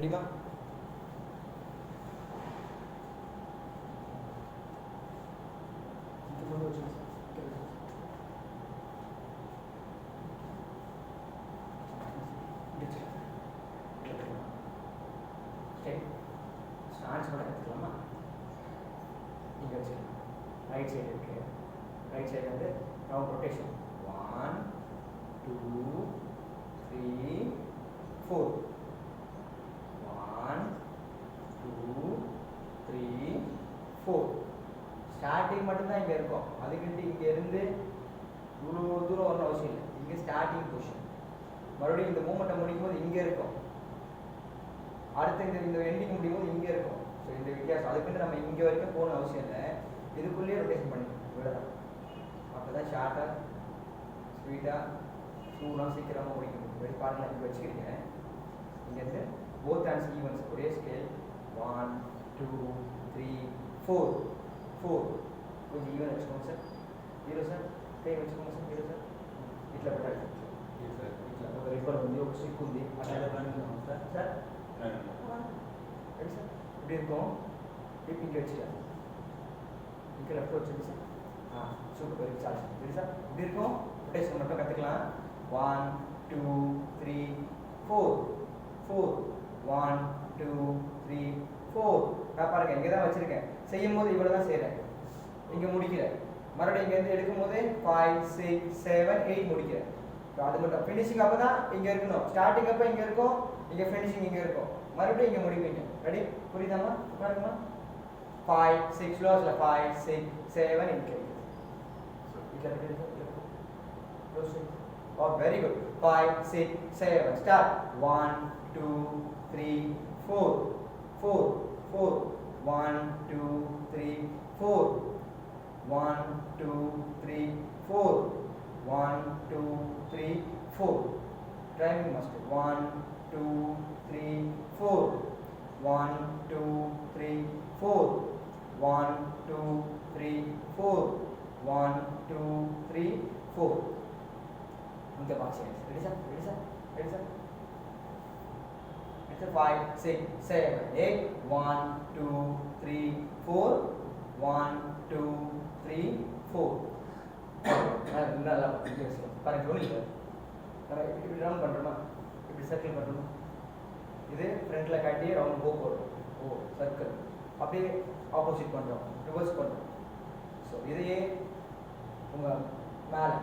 ரெடிமா? Starts மட்டும் எடுத்துக்கலாமா? இங்கே வச்சுக்கலாம். ரைட் சைடு இருக்கு. ரைட் சைடு வந்து ரவுண்ட் ரொட்டேஷன் 1 2 3 4 1 2 3 4. ஸ்டார்டிங் மட்டும்தான் இங்கே இருக்கும். அதுக்கிட்டு இங்கே இருந்து இவ்வளோ தூரம் வரணும் அவசியம் இல்லை. இங்கே ஸ்டார்டிங் பொசிஷன். மறுபடியும் இந்த மூமெண்ட்டை முடிக்கும் போது இங்கே இருக்கும். அடுத்து இந்த எண்டிங் முடியும் போது இங்கே இருக்கும். ஸோ இந்த வித்தியாசம். அதுக்குன்னு நம்ம இங்கே வரைக்கும் போகணும் அவசியம் இல்லை. இதுக்குள்ளேயே ரொட்டேஷன் பண்ணிக்கணும். இவ்வளோதான். அப்போ தான் ஷார்ட்டாக ஸ்வீட்டாக ஸ்மூத்தாக சீக்கிரமாக முடிக்க முடியும். வெடி பாருங்கள் இங்கே வச்சுக்கிறீங்க. இங்கேருந்து போத் ஹேண்ட்ஸ் ஈவன்ஸ் ஒரே ஸ்கேல் 1 2 3 4 4. கொஞ்சம் ஈவன் வச்சுக்கோங்க சார். 0 சார். கை வச்சுக்கோங்க சார். 0 சார். ఇట్లా పెట్టండి. ఇట్లా ఒక రిబ్బన్ ఉంది, ఒక స్టిక్ ఉంది. అట్లా సార్ సార్ రెడీ సార్. இப்படி இருக்கும். டிப் இங்கே வச்சுக்கலாம். இங்கே லெஃப்ட் வச்சுருக்கு sir. Super very charge. Ready sir. இப்படி இருக்கும். ரொட்டேஷன் மட்டும் கற்றுக்கலாம். 1 2 3 4 4 1 2 3 4. நான் பாருங்க இங்கே தான் வச்சுருக்கேன். செய்யும் போது இவ்வளோ தான் செய்கிறேன். இங்கே முடிக்கிறேன். மறுபடியும் இங்கேருந்து எடுக்கும் போது 5 6 7 8 முடிக்கிறேன். அது மட்டும் ஃபினிஷிங் அப்போ தான் இங்கே இருக்கணும். ஸ்டார்டிங் அப்போ இங்கே இருக்கும், இங்கே ஃபினிஷிங் இங்கே இருக்கும். மறுபடியும் இங்கே முடிப்பீங்க. ரெடி? புரியுதாம்மா? பாருங்கம்மா. 5 6 க்ளோஸில் 5 6 7 இங்கே very good. 5 6 7 start. 1 2 3 4 4 4 1 2 3 4 1 2 3 4 1 2 3 4. Driving master 1 2 3 4 1 2 3 4 1 2 3 4 1 2 3 4. उनके पास है. Ready sir? Ready sir? Ready sir? It's 5 6 7 8 1 2 3 4 1 2 3 4. நல்லா பாருங்க. கவனிங்க. நம்ம இப்படி ரவுண்ட் பண்ணுறோமா, இப்படி சர்க்கிள் பண்ணுறோமா, இது ஃப்ரண்ட்டில் காட்டி ரவுண்ட் போ போடுறோம். ஓ சர்க்கிள். அப்படியே ஆப்போசிட் பண்ணுறோம், ரிவர்ஸ் பண்ணுறோம். ஸோ இதையே உங்கள் மேலே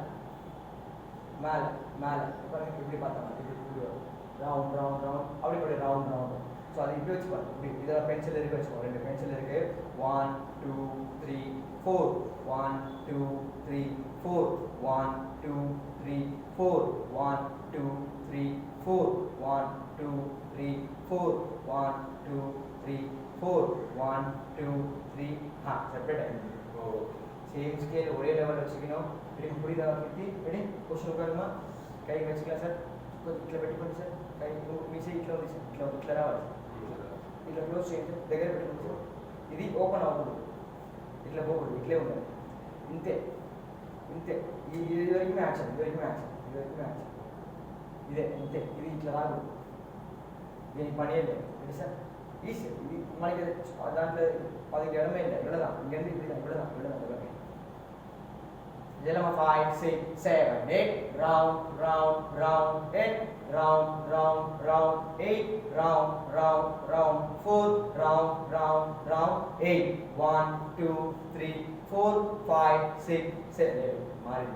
மேலே மேலே பாருங்க. இப்படி பார்த்தோம்னா இப்படி வரும். ரவுண்ட் ரவுண்ட் ரவுண்ட் அப்படி இப்படி ரவுண்ட் ரவுண்ட். ஸோ அது இப்படி வச்சு பாருங்க. இப்படி இதில் பென்சில் இருக்குது வச்சுக்கோங்க. 2 பென்சில் இருக்குது. 1 2 3 4 1 2 3 4 1 2 3 4 1 2 3 4 1 2 3 4 1 2 3 4 1 2 3. செப்பரேட் ஆகிடும். சேம் ஸ்கேல் ஒரே லெவலில் வச்சுக்கணும். இப்படி புரியுதா? கிட்டி ரெடி? கொஸ்டின் உட்காருமா. கை வச்சுக்கலாம் சார். கொஞ்சம் இட்ல பெட்டி பண்ணி சார். கை மீசை ఇట్లా ఉంది సార్. ఇట్లా ఇట్లా రావాలి. ఇట్లా క్లోజ్ చేయండి. దగ్గర పెట్టుకోండి సార్. ఇది ఓపెన్ అవ్వకూడదు. ఇట్లా పోకూడదు. ఇట్లే ఉండాలి. ఇంతే ఇంతే. ఇది వరకు యాక్షన్, ఇది వరకు యాక్షన్, ఇది వరకు యాక్షన్. ఇదే ఇంతే. ఇది ఇట్లా రాకూడదు. దీనికి పని ఏం లేదు. Ready sir? ఈజీ. ఇది మనకి దాంట్లో 10 ఎడమే இல்லை. இவ்வளோதான். இங்கேருந்து இப்படி தான். இவ்வளோதான் இவ்வளோதான் இவ்வளோ. இதெல்லாம் 5 6 7 8 round round round 8 round round round 8 round round round 4 round round round 8 1 2 3 4 5 6 7 மாறி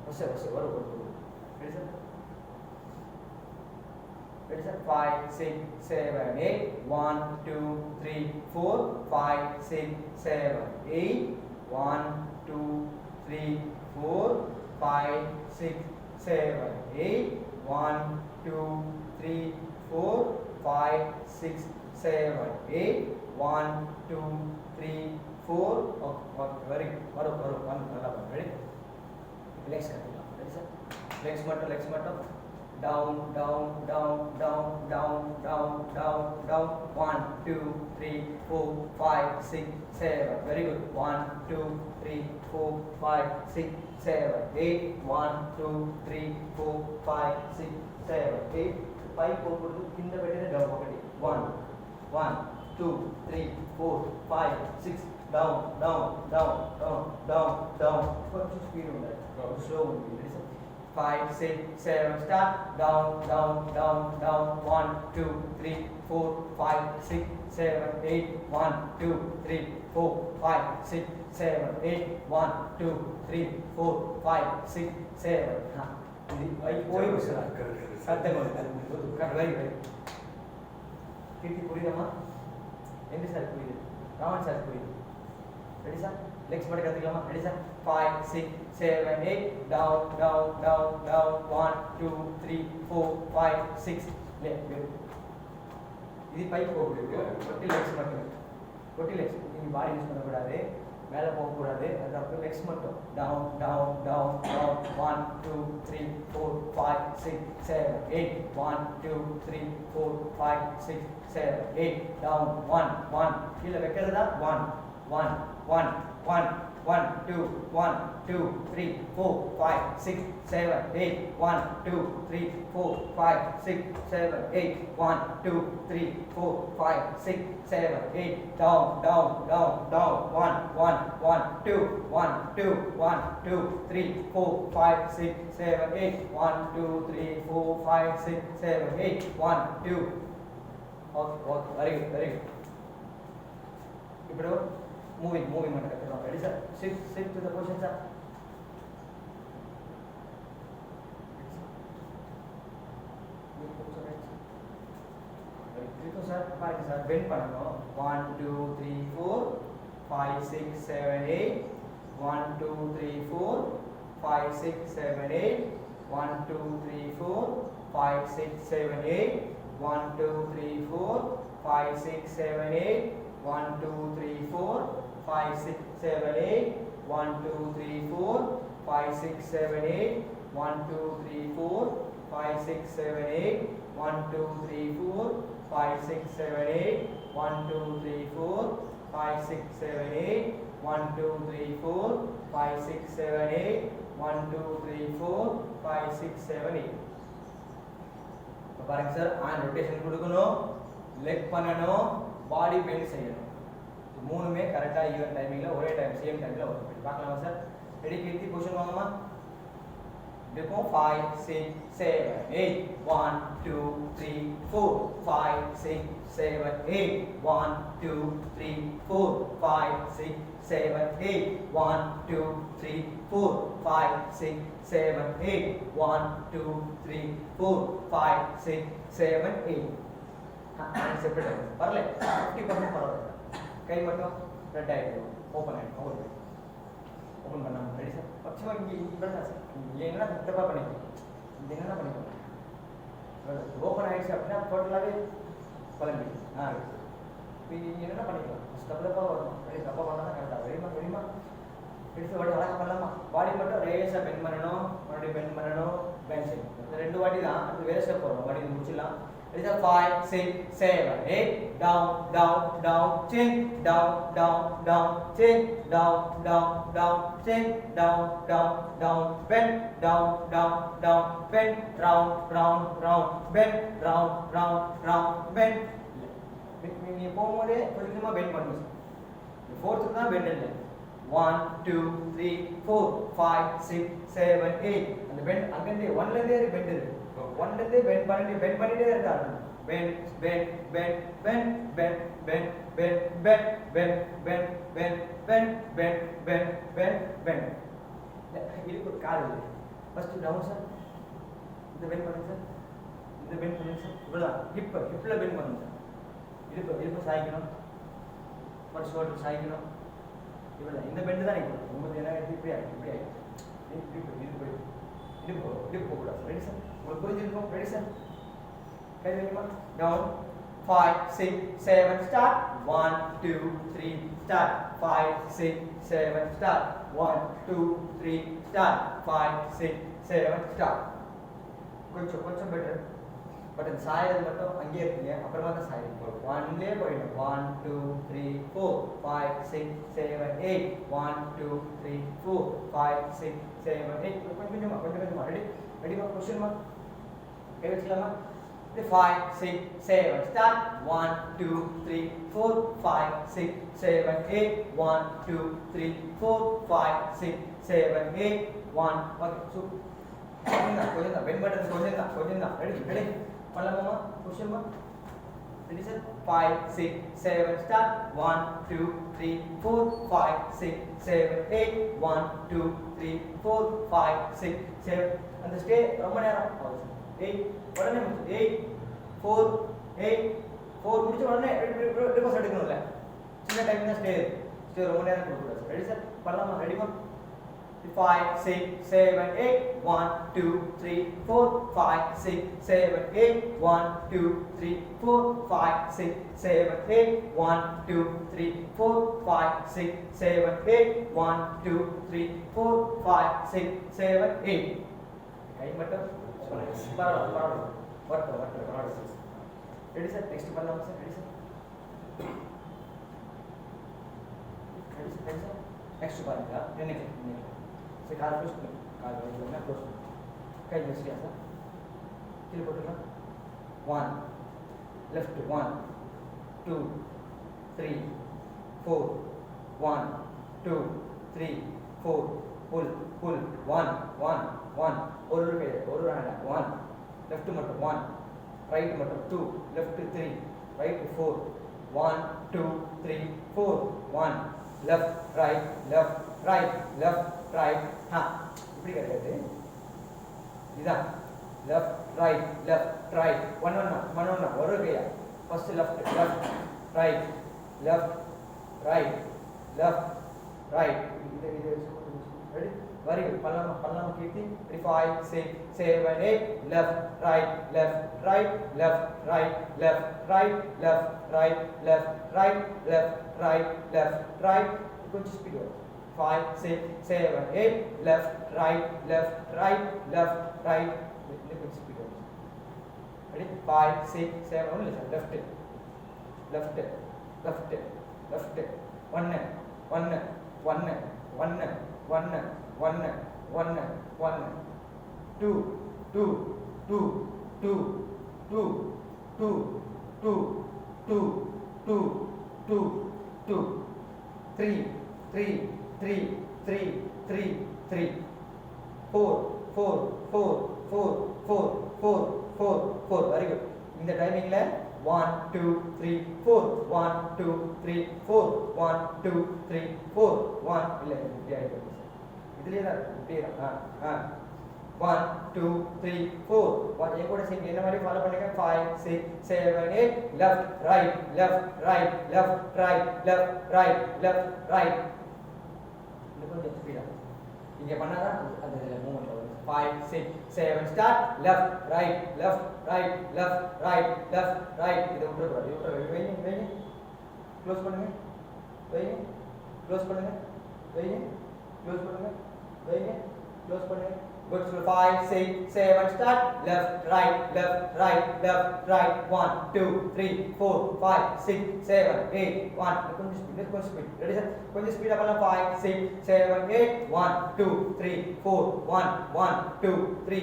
வசே வசே வரும் வரும். Ready sir? Ready sir? 5 6 7 8 1 2 3 4 5 6 7 8 1 2 3 4 5 6 7 8 1 2 3 4 5 6 7 8 1 2 3 4. Very வரும் வரும் வந்து நல்லா பண்ணுங்க. ரெடி? லெக்ஸ் கற்றுக்கலாம். Ready sir? லெக்ஸ் மட்டும் down down down down down down down down 1 2 3 4 5 6 7. Very good. 1 2 3 4 5 6 7 8 1 2 3 4 5 6 7 8. 5 போகும்போது இந்த பெட்டியில் down 1 2 3 4 5 6 down down down down down down கொஞ்சம் ஸ்பீட் உண்டு ஸ்லோ உண்டு 5 6 7 start down down down down 1 2 3 4 5 6 7 8 1 2 3 4 5 6 7 8 1 2 3 4 5 6 7 हाँ ये कोई कुछ नहीं करते कर वही कितनी पूरी दमा एंड सर पूरी राउंड सर पूरी रेडी सर लेग्स बढ़ करते हैं ready sir 5 6 7 8 down down down down 1 2 3 4 5 6 ले இது பை போகுது கொட்டி லெக்ஸ் மட்டும் கொட்டி லெக்ஸ் நீங்க பாடி யூஸ் பண்ண கூடாது மேலே போக கூடாது அது அப்புறம் லெக்ஸ் மட்டும் down down down down 1 2 3 4 5 6 7 8 1 2 3 4 5 6 7 8 down 1 1 கீழ வைக்கிறதா 1 1 1 1 1 2 1 2 3 4 5 6 7 8 1 2 3 4 5 6 7 8 1 2 3 4 5 6 7 8 down down down down 1 1 1 2 1 2 1 2 3 4 5 6 7 8 1 2 3 4 5 6 7 8 1 2 okay very good ఇప్పుడు moving mana kata ready sir sit to the position sir itu sir apa ini sir bend பண்ணனும் 1 2 3 4 5 6 7 8 1 2 3 4 5 6 7 8 1 2 3 4 5 6 7 8 1 2 3 4 5 6 7 8 1 2 3 4 5 6 7 8 1 2 3 4 5 6 7 8 1 2 3 4 5 6 7 8 1 2 3 4 5 6 7 8 1 2 3 4 5 6 7 8 1 2 3 4 5 6 7 8 1 2 3 4 5 6 7 8 பாருங்க சார் ஆன் ரொட்டேஷன் கொடுக்கணும் leg பண்ணணும் பாடி bend செய்யணும் மூணுமே கரெக்டா ஈவன் டைமிங்ல ஒரே டைம் சேம் டைம்ல வரும் பார்க்கலாமா சார் ரெடி கீர்த்தி क्वेश्चन வாங்கமா देखो 5 6 7 8 1 2 3 4 5 6 7 8 1 2 3 4 5 6 7 8 1 2 3 4 5 6 7 8 1 2 3 4 5 6 7 8 செப்பரேட் பரல 50% பரவாயில்லை கை மட்டும் ரெட் ஆயிடும் ஓபன் ஆயிடும் ஓபன் பண்ணாம ரெடி சார் பச்சமா இங்க பண்ணா சார் இங்க என்ன தப்பா பண்ணிக்கலாம் இந்த என்ன பண்ணிக்கலாம் ஓபன் ஆயிடுச்சு அப்படின்னா டோட்டலாவே பலன் இப்போ என்ன பண்ணிக்கலாம் தப்பா வரும் ரெடி தப்பா பண்ணா கரெக்டா வெரிமா ரெடி சார் வாடி அழகா பண்ணலாமா பாடி மட்டும் ரேஸா பெண்ட் பண்ணணும் மறுபடியும் பெண்ட் பண்ணணும் பெண்ட் செய்யணும் இந்த ரெண்டு வாட்டி தான் அது வேற ஸ்டெப் வரும் வாடி முடிச்சிடலாம் It is 5, 6, 7, 8, down, down, down, chin, down, down, down, chin, down, down, down, chin, down, down, down, bend, down, down, down, bend, round, round, round, bend, round, round, round, bend. நீ போகும்போதே கொஞ்சமா bend பண்ணுங்க sir fourth தான் bend இல்லை 1 2 3 4 5 6 7 8 அந்த bend அங்கேருந்தே 1ல இருந்தே bend இருக்கு 1ல இருந்தே பெண்ட் பண்ணிட்டே இருக்காங்க bend bend bend bend bend bend bend bend bend bend bend bend bend bend bend இதுக்கு ஒரு கால் இல்லை ஃபர்ஸ்ட் டவுன் சார் இந்த பெண்ட் பண்ணுங்க சார் இந்த பெண்ட் பண்ணுங்க சார் இவ்வளோதான் ஹிப்பில் பெண்ட் பண்ணுங்க சார் இடுப்பு சாய்க்கணும் ஒரு ஷோல்டர் சாய்க்கணும் இவ்வளோ இந்த பெண்டு தான் நீங்கள் உங்களுக்கு என்ன இப்படி ஆகிடும் இடுப்பு போகக்கூடாது ரெடி சார் உங்களுக்கு புரிஞ்சிருக்கும் ரெடி சார் கை வைக்குமா down 5 6 7 start 1 2 3 start 5 6 7 start 1 2 3 start 5 6 7 start கொஞ்சம் பெட்டர் பட் அந்த சாயது மட்டும் அங்கேயே இருக்கீங்க அப்புறமா தான் சாயிடும் ஒன்லேயே போயிடும் 1 2 3 4 5 6 7 8 1 2 3 4 5 6 7 8 கொஞ்சமா ரெடிமா கொஸ்டின்மா கை வச்சுக்கலாமா 5 6 7 start 1 2 3 4 5 6 7 8 1 2 3 4 5 6 7 8 1 okay so question da bend button question da ready பண்ணலாமா question ma ready sir 5 6 7 start 1 2 3 4 5 6 7 8 1 2 3 4 5 6 7 அந்த ஸ்டே ரொம்ப நேரம் 8 உடனே 8 4 8 4 முடிச்ச உடனே ரிவர்ஸ் எடுக்கணும்ல சின்ன டைம் தான் ஸ்டே ரொம்ப நேரம் கொடுக்க கூடாது ரெடி சார் பண்ணலாமா ரெடிமா 5 6 7 8 1 2 3 4 5 6 7 8 1 2 3 4 5 6 7 8 1 2 3 4 5 6 7 8 1 2 3 4 5 6 7 8 கை மட்டும் பரவாயில்ல வரட்டும் ரெடி சார் நெக்ஸ்ட் பண்ணலாம் சார் ரெடி சார் நெக்ஸ்ட் பாருங்க நினைக்கிறேன் சரி கால் க்ளோஸ் பண்ணு கால் க்ளோஸ் பண்ணு கை வச்சுக்கலாம் சார் கீழே போட்டுக்கலாம் 1 லெஃப்ட் 1 2 3 4 1 2 3 4 pull 1 1 1 ஒரு ஹேண்ட் 1 லெஃப்ட் மட்டும் 1 right மட்டும் 2 left 3 right 4 1 2 3 4 1 left right இப்படி கிடையாது இதான் left right ஒன் ஒரு கையா first left right இது ready very good பண்ணலாமா கீர்த்தி 5 6 7 8 left right கொஞ்சம் ஸ்பீட் வரும் 5 6 7 8 left right கொஞ்சம் ஸ்பீட் வரும் ready 5 6 7 only left 4 very good இந்த டைமிங்ல 1 2 3 4 1 2 3 4 1 2 3 4 1 இல்ல இதுலயே தான் இப்படியே தான் 1 2 3 4 1 கூட சேர்ந்து என்ன மாதிரி ஃபாலோ பண்ணுங்க 5 6 7 8 left right இது கொஞ்சம் ஸ்பீடா இங்க பண்ணாதான் அது மூவ்மெண்ட் வரும் 5 6 7 ஸ்டார்ட் left right இது விட்டுறக்கூடாது வைங்க க்ளோஸ் பண்ணுங்க வைங்க க்ளோஸ் பண்ணுங்க good 5 6 7 start left right 1 2 3 4 5 6 7 8 1 கொஞ்சம் ஸ்பீட் ரெடி சார் கொஞ்சம் ஸ்பீடா பண்ணலாம் 5 6 7 8 1 2 3 4 1 2 3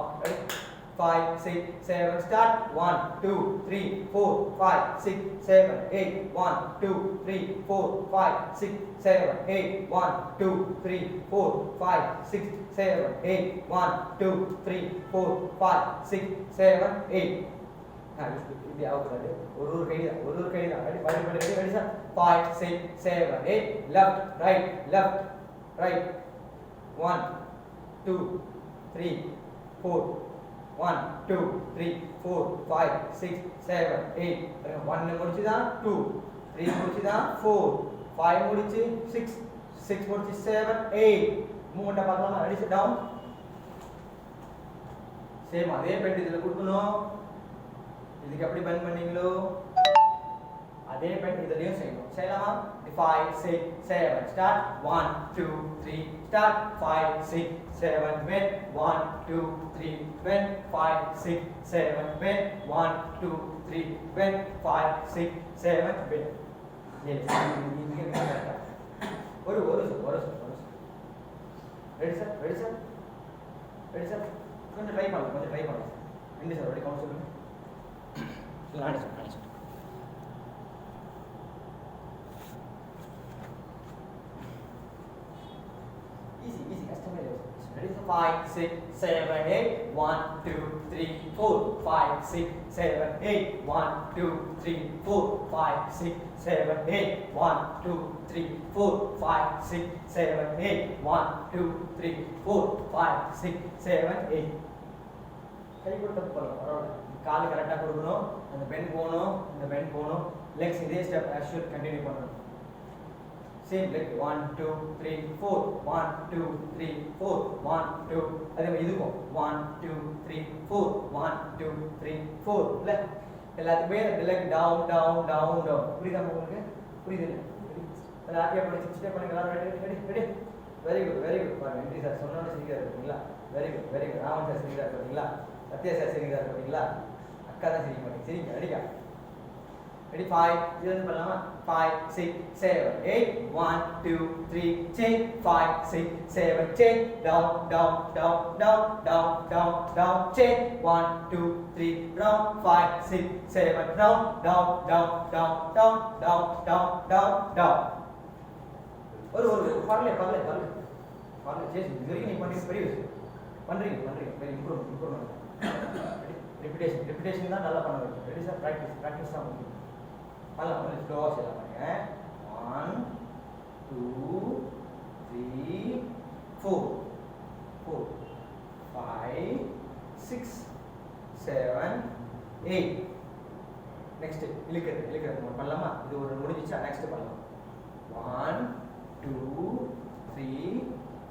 okay ready 5 6 7 start 1 2 3 4 5 6 7 8 1 2 3 4 5 6 7 8 1 2 3 4 5 6 7 8 1 2 3 4 5 6 7 8 இது ஆகக்கூடாது ஒரு கை தான் ரெடி சார் 5 6 7 8 left right 1 2 3 4 1 2 3 4 5 6 7 8 1 முடிச்சுதான் 2 3 முடிச்சுதான் 4 5 முடிச்சு 6 முடிச்சு 7 8 மூவ்மெண்ட்டை பார்க்கலாமா ரெடி செட் டவுன் சேம் அதே பெண்ட் இதில் கொடுக்கணும் இதுக்கு எப்படி பெண்ட் பண்ணீங்களோ அதே பெண்ட் இதுலயும் செய்யலாமா 5 6 7 start 1 2 3 start 5 6 7 bend 1 2 3 bend 5 6 7 bend 1 2 3 bend 5 6 7 bend ஒரு ரெடி சார் கொஞ்சம் ட்ரை பண்ணலாம் ரெண்டு சார் ரெடி கவுண்ட் சொல்லுங்க நானே சொல்றேன். Easy, கஷ்டமே இல்லை. Ready? 5, 6, 7, 8, 1, 2, 3, 4, 5, 6, 7, 8, 1, 2, 3, 4, 5, 6, 7, 8, 1, 2, 3, 4, 5, 6, 7, 8, 1, 2, 3, 4, 5, 6, 7, 8. கை கொடுத்து போகலாம், பரவாயில்ல. கால் கரெக்டாக கொடுக்கணும், அந்த பென் போகணும், இந்த பென் போகணும். லெக்ஸ் இதே ஸ்டெப் ஆஸ் ஷுட் கண்டினியூ பண்ணணும். சேம் லைக் 1 2 3 4 1 2 3 4 1 2 அதே மாதிரி இதுக்கும் 1 2 3 4 1 2 3 4 இல்ல எல்லாத்துக்குமே like down down down down. புரியுதா உங்களுக்கு? புரியுது இல்ல? அதை ஹாப்பியா பண்ணி ஸ்டெப் பண்ணுங்க. ரெடி வெரி குட் பாருங்க. நன்றி சார், சொன்னோட சரியா இருக்கீங்களா? Very good. ராமன் சார் சரியா இருக்கீங்களா? சத்யா சார் சரியா இருக்கீங்களா? அக்கா தான் சரி பண்ணி சரிங்க. ரெடியா? Ready? 5, இது வந்து பண்ணலாமா? 5, 6, 7, 8, 1, 2, 3, change, 5, 6, 7, change, down, change, 1, 2, 3, round, 5, 6, 7, round, down. ஒரு பரல சேஞ்ச் இது வரைக்கும் நீ பண்றீங்க வெரி இம்ப்ரூவ்மெண்ட். ரிப்பிட்டேஷன் தான் நல்லா பண்ண வேண்டும். Ready sir? ப்ராக்டிஸ் தான் முக்கியம். பண்ணலாம், கொஞ்சம் ஸ்லோவாக செய்யலாம் பாருங்க. 1 2 3 4 5 6 7 8. நெக்ஸ்ட் இழுக்கிறது பண்ணலாமா? இது ஒரு முடிஞ்சிச்சா? நெக்ஸ்ட் பண்ணலாம். 1 2 3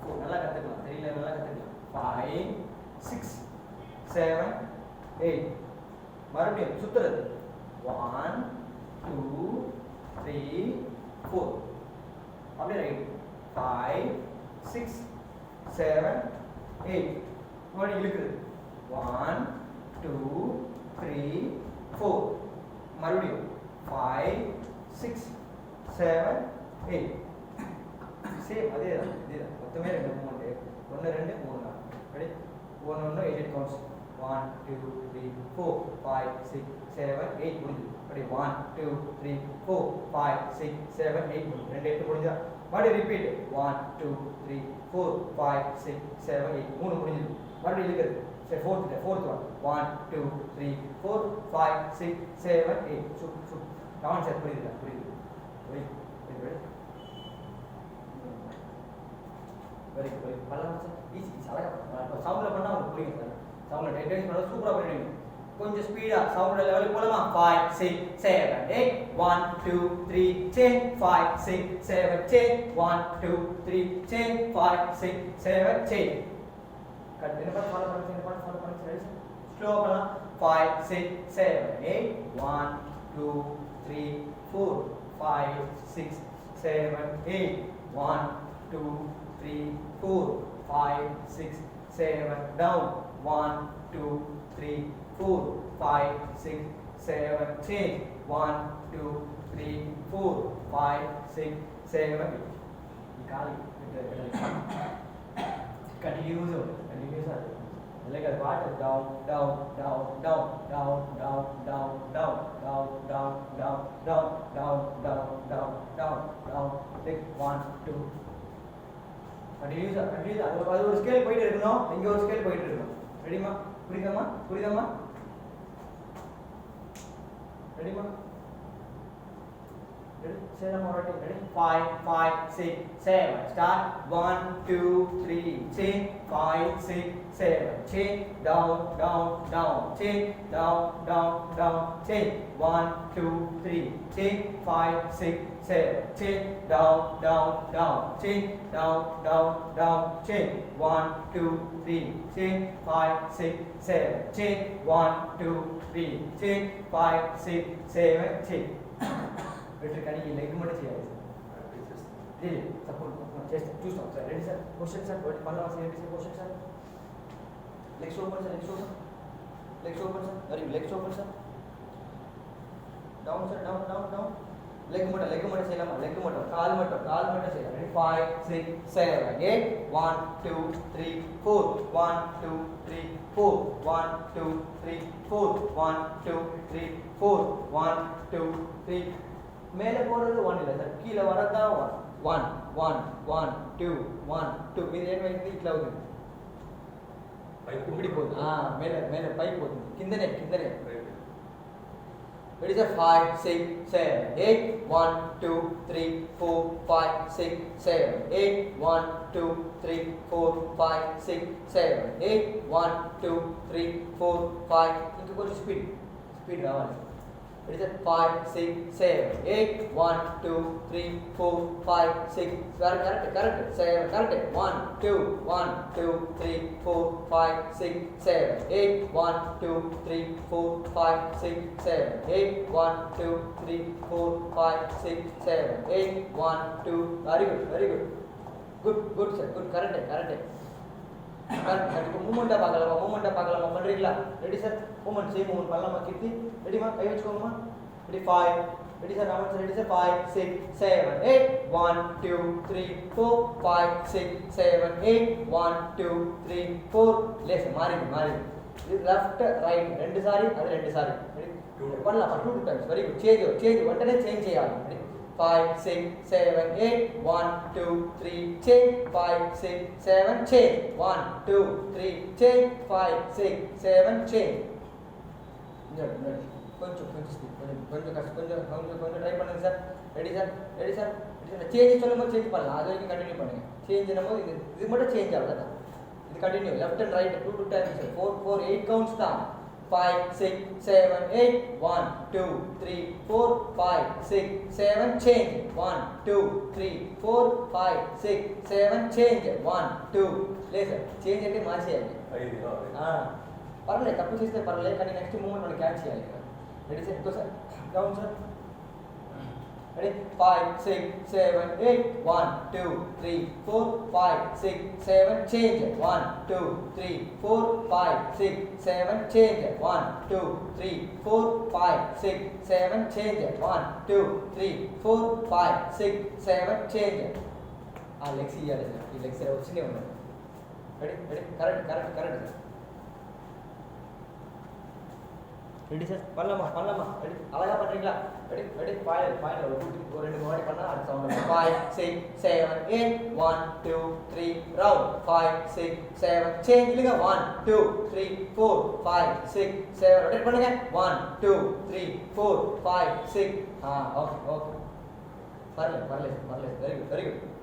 4 நல்லா கற்றுக்கலாம். தெரியல நல்லா கற்றுக்கலாம். 5 6 7 8. மறுபடியும் சுத்துறது. 1 2 3 4 அப்படியே ரைட். 5 6 7 8 மறுபடியும் இழுக்குது. 1 2 3 4 மறுபடியும் 5 6 7 8. சேம் அதே தான் மொத்தமே 2 மூமெண்ட். 1 2 3 தான். ரெடி? 1 8 கவுண்ட்ஸ். 1 2 3 4 5 6 7 8 முடிஞ்சு. அப்படி 1 2 3 4 5 6 7 8 முடிஞ்சு. 2 8 முடிஞ்சா மறுபடியும் ரிப்பீட். 1 2 3 4 5 6 7 8 3 முடிஞ்சு. மறுபடியும் இழுக்கிறது. சரி fourth one. 1 2 3 4 5 6 7 8 soup count sir. புரியுது வெரி குட். பண்ணலாம் சார். ஈஸி அழகாக சவுண்டில் பண்ணால் உங்களுக்கு புரியும் சார். சவுண்டில் டென்ஸ் பண்ணால் சூப்பராக பண்ணிடுவீங்க. கொஞ்சம் ஸ்பீடாக சவுண்ட் லெவலுக்கு போகலாமா? 5 6 7 8 1 2 3 10 5 6 7 10 1 2 3 10 5 6 7 10. கட் என்ன ஃபாலோ பண்ணுங்க. ஸ்லோ பண்ணலாம். 5 6 7 8 1 2 3 4 5 6 7 8 1 2 3 4 5 6 7 down 1 2 3 4 5 6 7 change 1 2 3 4 5 6 7 காலி continuous like a water down like 1 2 கண்டினியூஸா அது ஒரு ஸ்கேல் போயிட்டு இருக்கணும். இங்க ஒரு ஸ்கேல் போயிட்டு இருக்கணும். ரெடிமா? புரியுதமா? ரெடிமா? Ready? சேரமா ready? 5 5 6 7 start 1 2 3 chain 5 6 7 chain down chain down chain 1 2 3 chain 5 6 7 chain down chain down chain 1 2 3 chain 5 6 7 chain 1 2 3 chain 5 6 7 chain. better can you leg மட்டும் செய்யாது சார். சப்போர்ட் ஜஸ்ட் చూస్తాం சார். Ready sir? क्वेश्चन சார் பண்ணலாம் சார். Ready sir? Question sir. Legs open sir. legs open sir. Very legs open sir. Down sir, down. Leg மட்டும் செய்யலாமா? leg மட்டும், கால் மட்டும் செய்யலாம். Ready? 5 6 7 8 1 2 3 4 1 2 3 4 1 2 3 4 1 2 3 4 1 2 3 மேலே போறது 1 இல்ல சார் கீழ வரதா 1 1 1 2 1 2 இது என்ன வந்து இట్లా అవుతుంది పైకి இப்படி போகுது மேலே மேலே பைப் போகுது కిందనే It is a 5 6 7 8 1 2 3 4 5 6 7 8 1 2 3 4 5 6 7 8 1 2 3 4 5 ఇంకా కొంచెం స్పీడ్ రావాలి It is a 5 6 7 8 1 2 3 4 5 6 correct 7 correct 1 2 1 2 3 4 5 6 7 8 1 2 3 4 5 6 7 8 1 2 3 4 5 6 7 8 1 2 very good sir good correct இப்போ மூமெண்ட்டா பார்க்கலாமா பண்றீங்களா ready sir moment same moment பண்ணலாமா கீர்த்தி ரெடிமா கை வச்சுக்கோங்கம்மா ready 5 ready sir Raman sir ready sir 5 6 7 8 1 2 3 4 5 6 7 8 1 2 3 4 lace மாறி இது லெஃப்ட் ரைட் ரெண்டு சாரி அது ரெண்டு சாரி ரெடி பண்ணலாம் 2 டைம்ஸ் வெரி குட் சேஞ்ச் வெంటనే சேஞ்ச் చేయాలి ready 5 6 7 8 1 2 3 change 5 6 7 change 1 2 3 change 5 6 7 change கொஞ்சம் ட்ரை பண்ணுங்க சார் ரெடி சார் சேஞ்ச் சொல்லும்போது சேஞ்ச் பண்ணலாம் அது வரைக்கும் கண்டினியூ பண்ணுங்க சேஞ்ச் பண்ணும்போது இது மட்டும் சேஞ்ச் ஆகல தான் இது continue left and right 2 times 4 8 counts தான் 5 6 7 8 1 2 3 4 5 6 7 change 1 2 3 4 5 6 7 change 1 2 లేదు చేంజ్ అంటే మార్చేయాలి పర్లేదు తప్పు చేస్తే పర్లేదు కానీ నెక్స్ట్ మూమెంట్ మనం క్యాచ్ చేయాలి రెడీ సార్ ఇంకోసారి down sir ready 5 6 7 8 1 2 3 4 5 6 7 change 1 2 3 4 5 6 7 change 1 2 3 4 5 6 7 change 1 2 3 4 5 6 7 change legs ఇవ్వాలి సార్ ఈ లెగ్స్ వచ్చినే ఉన్నాయి ready correct sir ready sir பண்ணலாமா ரெடி அழகா பண்றீங்களா ரெடி ஃபைனல் ஒரு ரெண்டு வாட்டி பண்ணா அது சவுண்ட் 5 6 7 8 1 2 3 ரவுண்ட் 5 6 7 சேஞ்ச் இல்லங்க 1 2 3 4 5 6 7 ரொட்டேட் பண்ணுங்க 1 2 3 4 5 6 ஓகே பரவாயில்லை வெரி குட்